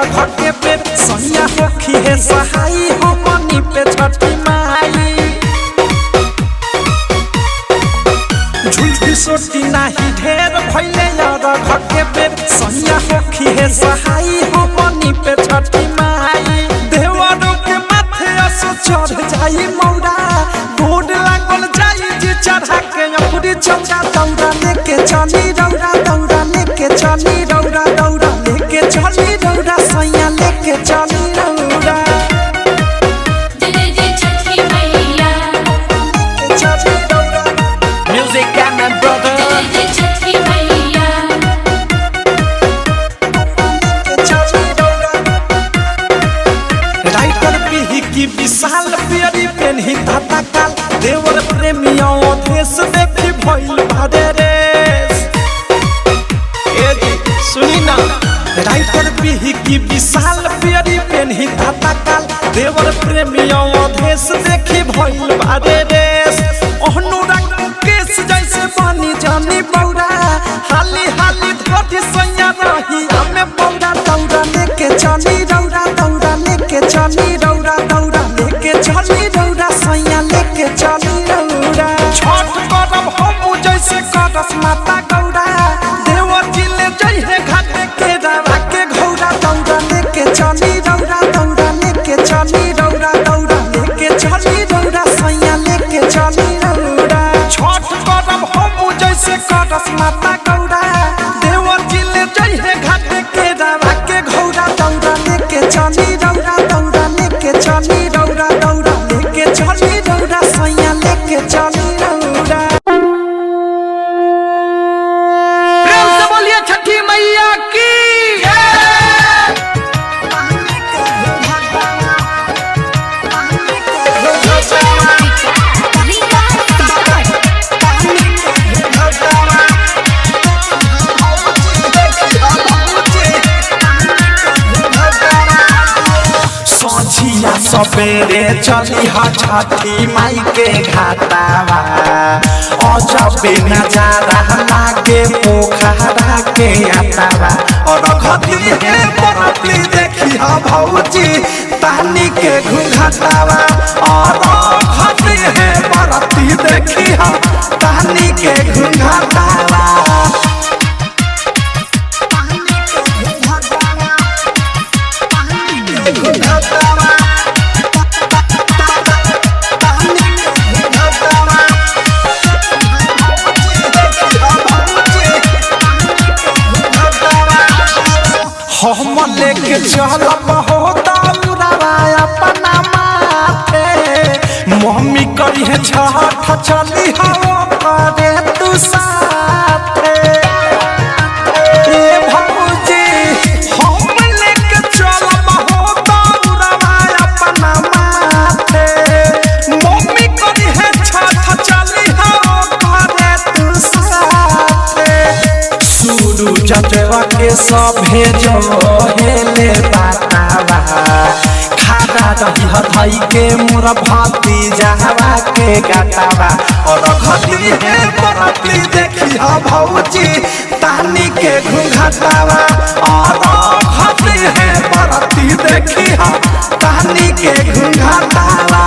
घर के पेट सैया होखी है सहाई हो मनी पे छठी माई झुलकी सोटी नाही ढेर भइले यार घर के पेट सैया होखी है सहाई हो मनी पे छठी माई देवरों के माथे असो चढ़ जाई मौरा गोड लागल जाई जी चढ़ा के अपनी चौका दौड़ा लेके चली रौरा दौड़ा लेके चली रौरा दौड़ा लेके चली रौरा सैया लेके चली रौरा म्यूजिक एंड ब्रदर राइटर पीही की विशाल प्यारी पेन्ही धाता काल देवर प्रेमियों देश देखी भइल बादे रेस ए जी सुनी ना राइटर पीही की विशाल प्यारी पेन्ही धाता काल देवर प्रेमियों देश देखी भइल बादे रेस अनुराग मुकेश जैसे बनी जानी बौरा हाली हाली धोती सैया रही हमें बौरा दौड़ा लेके चली रौरा दौड़ा लेके चली रौरा दौड़ा लेके चली रौरा सैया लेके चली रौरा छठ करब हम जैसे करस माता गौरा देवर जिले जई है घाटे के रावा के घौरा दौड़ा लेके चली रौरा दौड़ा लेके चली रौरा दौड़ा लेके चली रौरा सैया लेके चली रौरा छठ करब हम जैसे करस माता गौरा देवर जिले जई है घाटे के रावा के घौरा दौड़ा लेके चली रौरा दौड़ा लेके चली रौरा दौड़ा लेके चली रौरा सैया लेके चली रौरा प्रेम से बोलिए छठी मैया की सोचिया सबेरे चली हा छठी माई के घाटावा अजबे नजारा लागे पोखरा के आटावा और घटी है बरतली देखी हा भौजी तानी के घुघटावा और घटी है बरतली देखी हा तानी के घुघटावा हम लेके चलब हो दौड़ावा अपना माथे मम्मी करी है छठ चली हो करे तू साथे ए भौजी हम लेके चलब हो दौड़ावा अपना माथे मम्मी करी है छठ चली हो करे तू साथे सुरु जटेवा के सभे जो हेले बातावा खादा रही हथई के मोर भाती जहवा के गातावा और घटी है बरतली देखी हा भौजी तानी के घुघटावा और घटी है बरतली देखी हा तानी के घुघटावा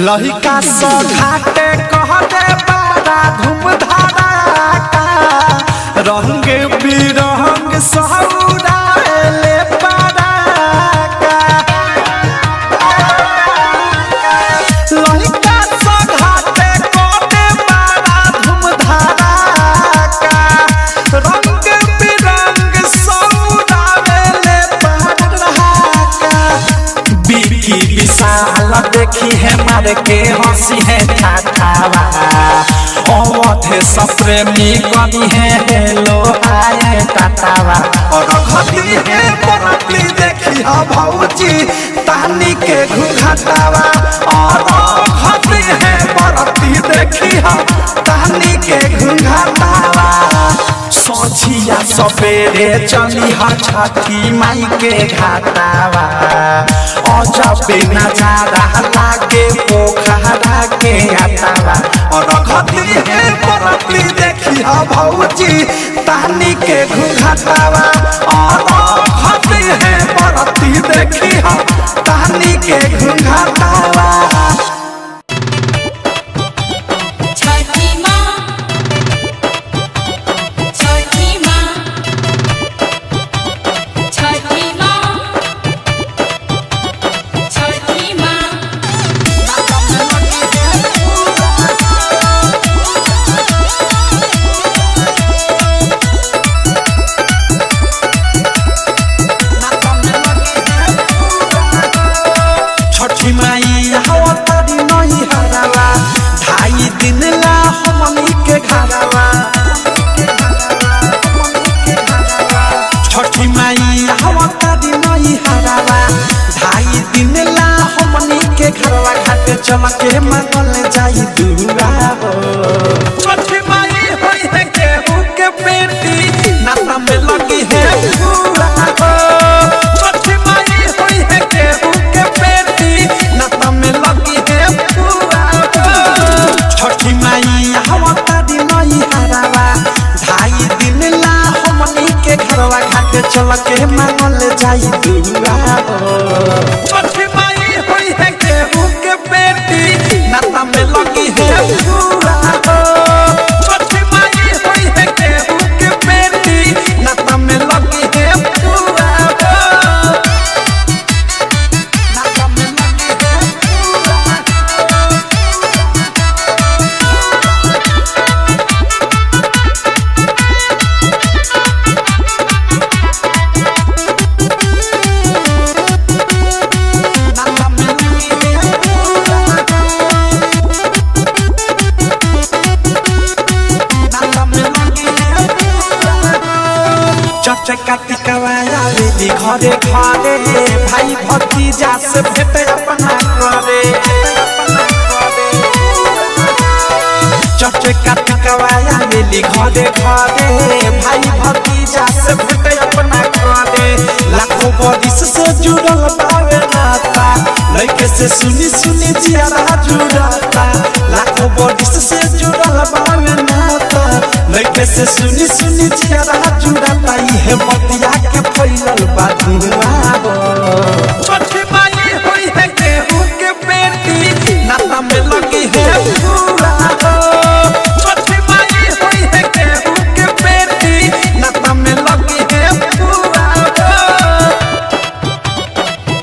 लहिका सो घाटे कह दे बड़ा धूम धड़ाका रंग बिरंग सौराले पड़ाका लहिका सो घाटे कह दे बड़ा धूम धड़ाका रंग बिरंग सौराले पड़ाका बिकी विशाल देखी है मार के हंसी है ठाठावा अवधे सप्रेमी कवि है हेलो आए टाटावा और घटी है बरतली देखी हा भौजी तानी के घुघटावा और घटी है बरतली देखी हा तानी के घुघटावा सझिया सवेरे चली छठी माई के घाटावा अजबे नजारा लागे पोखरा के घाटावा और घटी है बरती देखी भौजी तानी के घाटावा और घटी है बरती देखी तानी के घाटावा। छठी माई हवतारी नई हरावा ढाई दिन ला हमनी के घरवा घाटे चल के मांगल जाई दूरा हो। छठी माई होई है केहू के बेटी नाता में लगी है पूरा हो। छठी माई होई है केहू के बेटी नाता में लगी है पूरा हो। छठी माई हवतारी नई हरावा ढाई दिन ला हमनी के घरवा घाटे चल के मांगल जाई दूरा हो। छठी माई होई है केहू के बेटी नाता में लगी है पूरा हो। छठी माई होई है केहू के बेटी नाता में लगी है पूरा हो। नाता में लगी है पूरा चटे कातिकवाया रे घरे घरे भाई भतीजा से भेट अपना करे। चटे कातिकवाया रे घरे घरे भाई भतीजा से भेट अपना करे। लाखों बरिस से जुड़ल बावे नाता लइके से सुनी सुनी जियारा जुड़ता। लाखों बरिस से जुड़ल बावे नाता लइके से सुनी सुनी जियारा जुड़ता। इहे बतिया के फैलल बा दुनिया हो। छठी माई होई है केहू के बेटी नाता में लगी है पूरा हो। छठी माई होई है केहू के बेटी नाता में लगी है पूरा हो।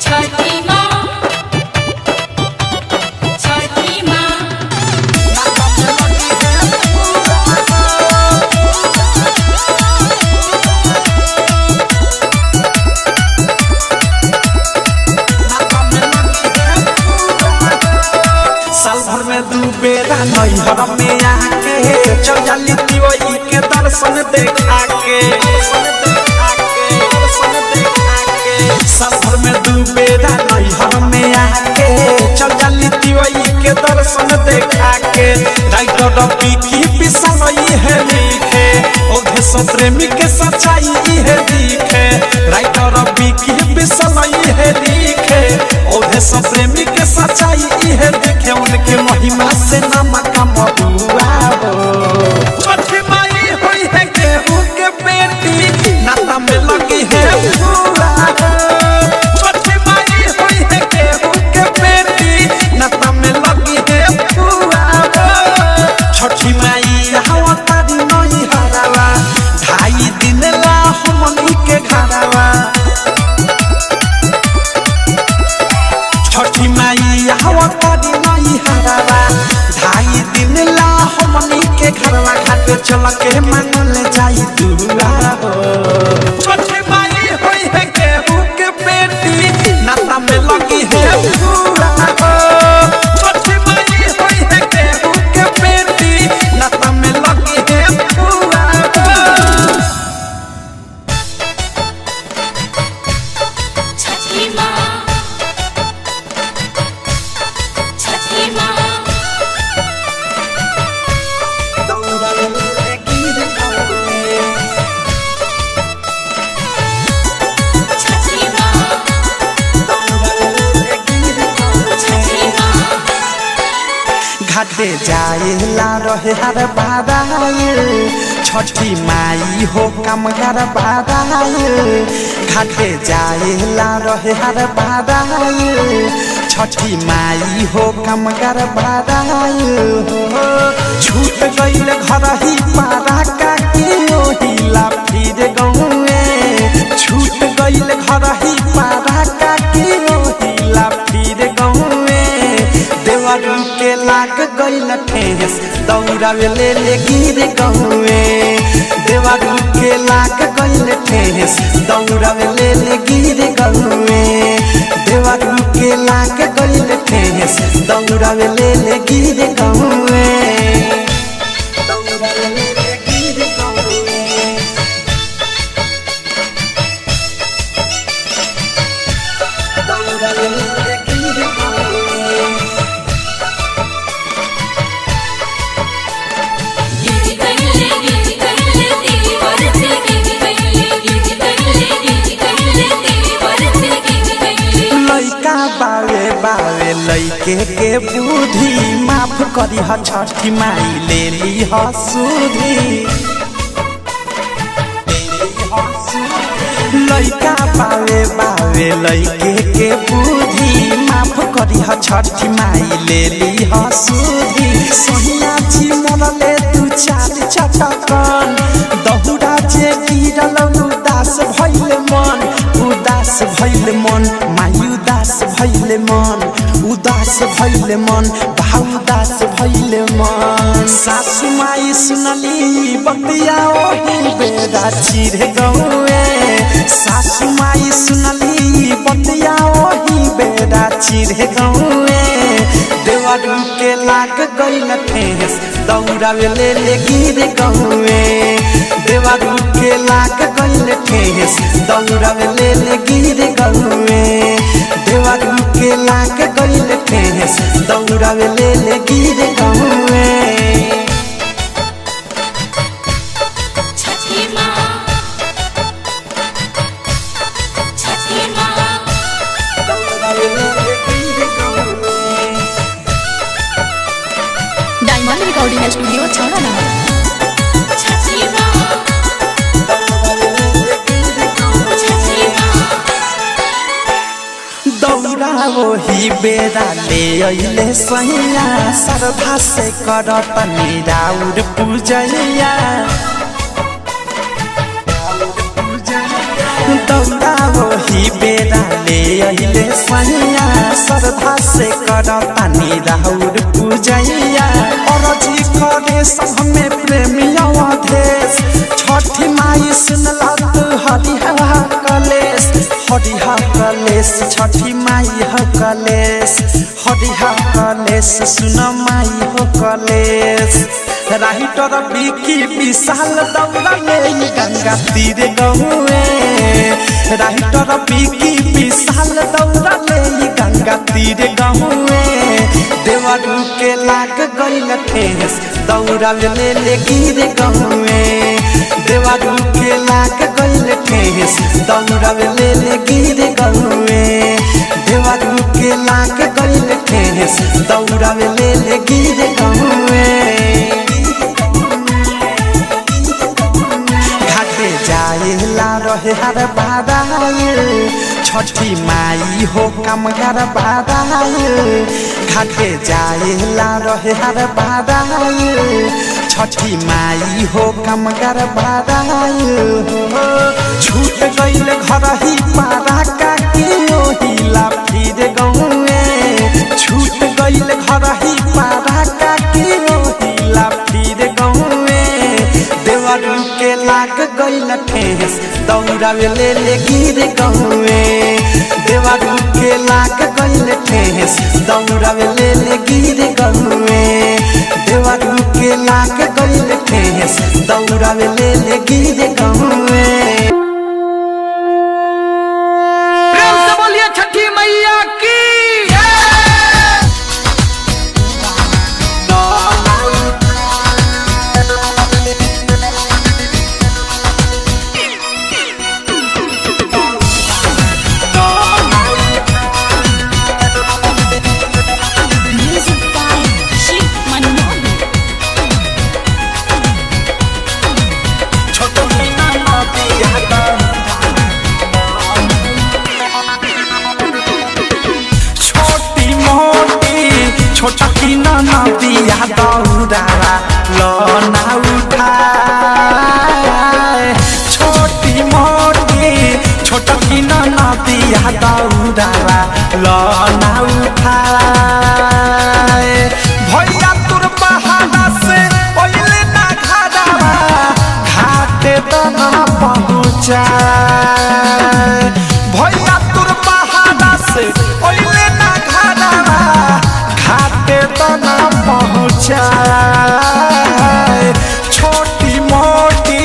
छठी माँ छठी माँ नाता में लगी है पूरा हो। साल भर में दू बेरा नैहर में आके चल जाली तिवई के दर्शन देखा के। साल भर में दू बेरा नैहर में आके चल जाली तिवई के दर्शन देखा के। राइटर रवि की पिसलई है लिखे ओधे सब प्रेमी के सच्चाई है दिखे। राइटर रवि की पिसलई है लिखे ओधे सब प्रेमी के सच्चाई है दिखे। उनके महिमा से नमक मबुआ हो। छठी माई होई है केहू के बेटी नाता में लगी है पूरा हो। छठी माई होई है केहू के बेटी नाता में लगी है पूरा हो। छठी माई हवतारी नई हरावा ढाई दिन ला हमनी के घरवा। छठी माई हवतारी नई हरावा ढाई दिन ला हमनी के घरवा घाटे चल के मांगल जाई दूरा हो। छठी माई होई है केहू के बेटी नाता में लगी है पूरा हो। छठी माई होई है केहू के बेटी नाता में लगी है पूरा हो। छठी माँ छठी माँ दौड़ल रे गिर घाटे जाएला रहे हर बाराए छठी माई हो कमगर बाराए घाटे जाएला रहे हर बाराए छठी माई हो कमगर बाराए हो छूट गइल घर ही पारा का हिला फिर गौए छूट गइल घर ही पारा का हिला फिर गौए देवरू के लाग गइल ठेस दौड़ावे ले गिर गौए देवरू के लाग गइल ठेस दौड़ावे ले गिर गौए देवरू के लाग गइल ठेस दौड़ावे ले गिर गौए बावे लइके के बुद्धि माफ करी ह छठी माई ले ली ह सुधी लइका बावे लइके के बुद्धि माफ करी ह छठी माई ले ली ह सुधी सोहिया जी मरले तू चार चटकन दहुरा जे गिरल उदास भइल मन माई उदास भइल मन भाउ उदास भइल मन सासु माई सुनली बतिया ओही बेरा चिर गौए सासु माई सुनली बतिया ओही बेरा चिर गौए देवरू के लाग गइल ठेस दौड़ावे ले गिर गौए देवरू के लाग गइल ठेस दौड़ावे ले गिर गौए देवरू के लाग गइल ठेस दौड़ावे ले गिर गौए छठी माँ छठी माँ डायमंड रिकॉर्डिंग स्टूडियो छौड़ा छठी माँ छठी माँ दौड़ा वही बेरा ले अइले सैया श्रद्धा से करत निराउर पूजैया दौड़ा वही बेरा ले अइले सैया श्रद्धा से करत निराउर पूजैया अरजी करे सब में प्रेमिया देश छठी माई सुनला तू हरिहा कलेश छठी माई हो कलेश हरिहा कलेश सुन माई हो कलेश राइटर बिकी विशाल दौड़ा ले गंगा तीर गहुए राइटर बिकी विशाल दौड़ा ले गंगा तीर गहुए देवरू के लाग गइल ठेस दौड़ा ले गिर गहुए देवरू के लाग गइल ठेस दौड़ा ले गिर गहुए देवरू के लाग गइल ठेस दौड़ा ले गिर गहुए घाटे जाएला रहे हर बाराए छठी माई हो कमगर बाराए घाटे जाएला रहे हर बाराए छठी माई हो कमगर बाराए हो छूट गइल घर ही पारा का हिला फिर गौए छूट गइल घर ही पारा का हिला फिर गौए देवरू के लाग गइल ठेस दौड़ावे ले गिर गौए देवरू के लाग गइल ठेस दौड़ावे ले गिर गौए देवरू के लाग गइल ठेस दौड़ावे ले गिर गौए प्रेम से बोलिए छठी मैया की म्यूजिक बाय शिव मनमोहन नदिया दौड़ावा लना उठाए छोटी मोटी छोटकी नदिया दौड़ावा लना उठाए भैया तुर पहाड़ा से ओइले ना घाटावा घाटे तना पहुँचाए भैया तुर पहाड़ा से ओइले ना घाटावा घाटे तना पहुँचाए छोटी मोटी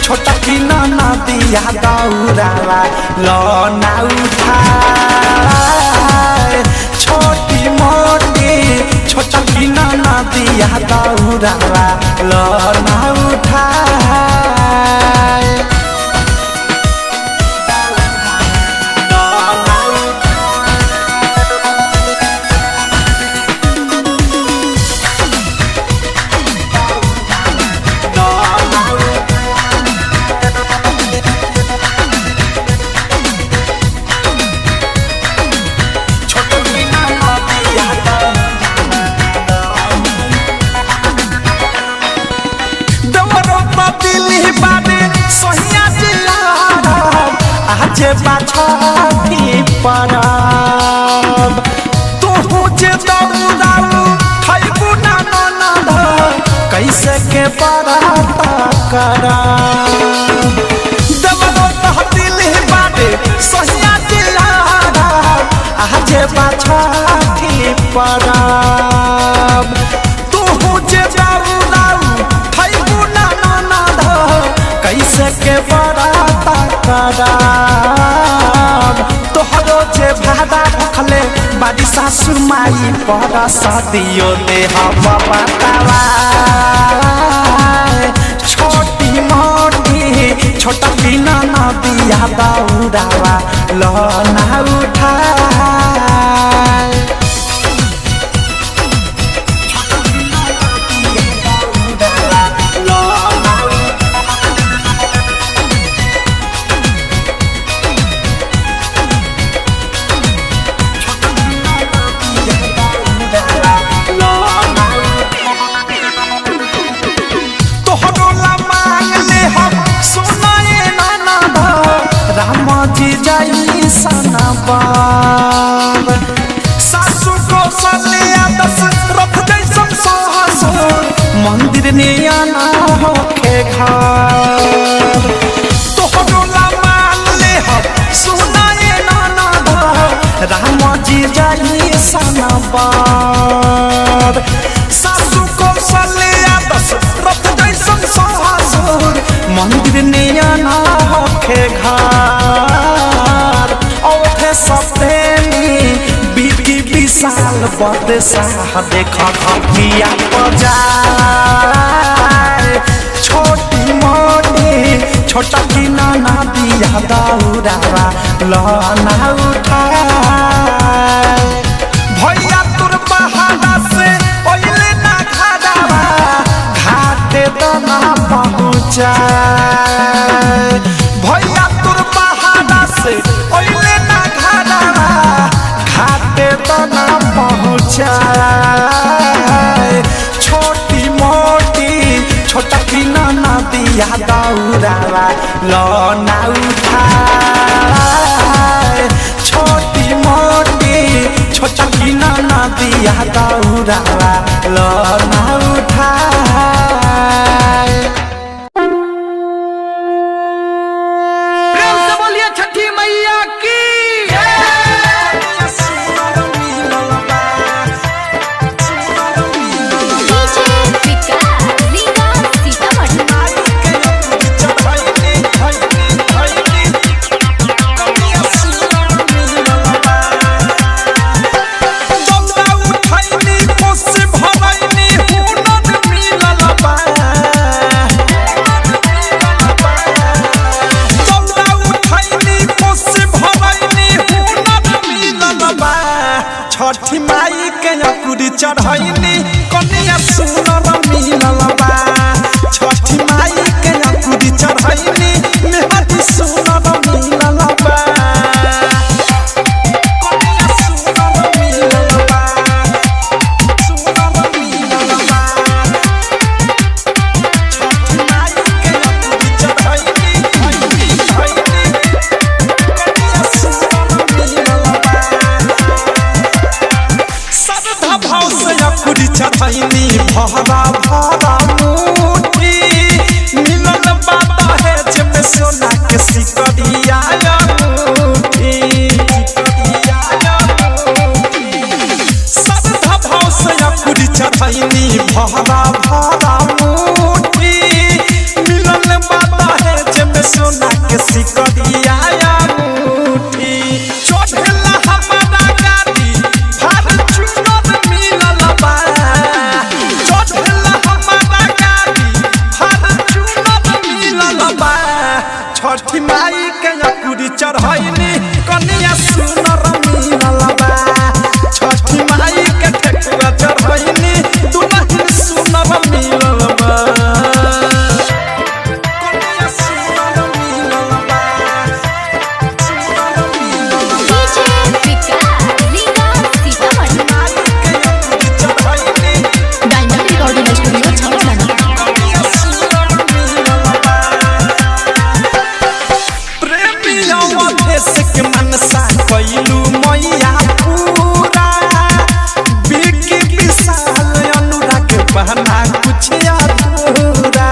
छोटकी नदिया दौड़ावा लना उठाए छोटी मोटी छोटकी नदिया दौड़ावा लना उठाए जे बाछी परब तू जे दौड़ाऊ खैबू ना ननद कैसे के बराता करब देवरो तहदिल बाटे सहिया दिलारा जे बाछी परब तू जे दौड़ाऊ खैबू ना ननद कैसे के बराता करब तोहरो जे भाड़ा भखले बाड़ी सासु माई पर सदियो दे हम बतावा छोटी मोटी छोटकी नदिया दौड़ावा लना उठाए राम जी जाई सनबाब सासु को सलिया दशरथ जैसन ससुर मंदिर नियाना होके घर तोहरो ला मान ले हम सुनाए ननद राम जी जाई सनबाब सासु को सलिया दशरथ जैसन ससुर मंदिर नियाना होके घर औथे सप्रेमी बीबी विशाल बदशाह देख खपिया बजाए छोटी मोटी छोटकी नदिया दौड़ावा लना उठाए भैया तुर पहाड़ा से ओइले ना घाटावा घाटे तना पहुँचाए भैया तुर पहाड़ा से ओइले ना घाटावा घाटे तना पहुँचाए छोटी मोटी छोटकी नदिया दौड़ावा लना उठाए छोटी मोटी छोटकी नदिया दौड़ावा लना उठाए प्रेम से बोलिए छठी मैया की डीजे विकास रीगा सीतामढ़ी भरैनी सिकरिया मुठी चढ़ेला हमारा गाड़ी फॉर्च्यूनर मिलल बा चढ़ेला हमारा गाड़ी फॉर्च्यूनर मिलल बा छठी माई के अकुरी चढ़ैनी कन्या सुनर मिलल बा छठी माई के ठेकुआ चढ़ैनी दुल्हन सुनर मिलल बा कन्या सुनर मिलल बा सुनर मिलल बा डीजे विकास रीगा सीतामढ़ी माई के अकुरी चढ़ैनी डायमंड रिकॉर्डिंग स्टूडियो छावला कन्या सुनर मिलल बा प्रेमिया देश के मनसा कइलू मैया पूरा बिकी विशाल अनुराग बहना कुछ अधूरा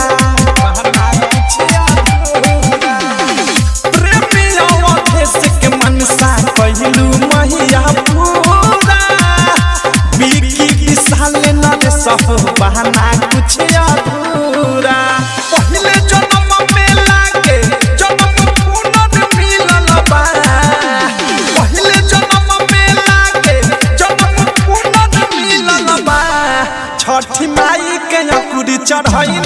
बहना कुछ अधूरा प्रेमिया देश के मनसा कइलू मैया पूरा बिकी विशाल नरेश बहना कुछ अधूरा पहले जन्म में लागे जन्म पुनर मिलल बा पहले जन्म में लागे जन्म पुनर मिलल बा छठी माई के अकुरी चढ़ैनी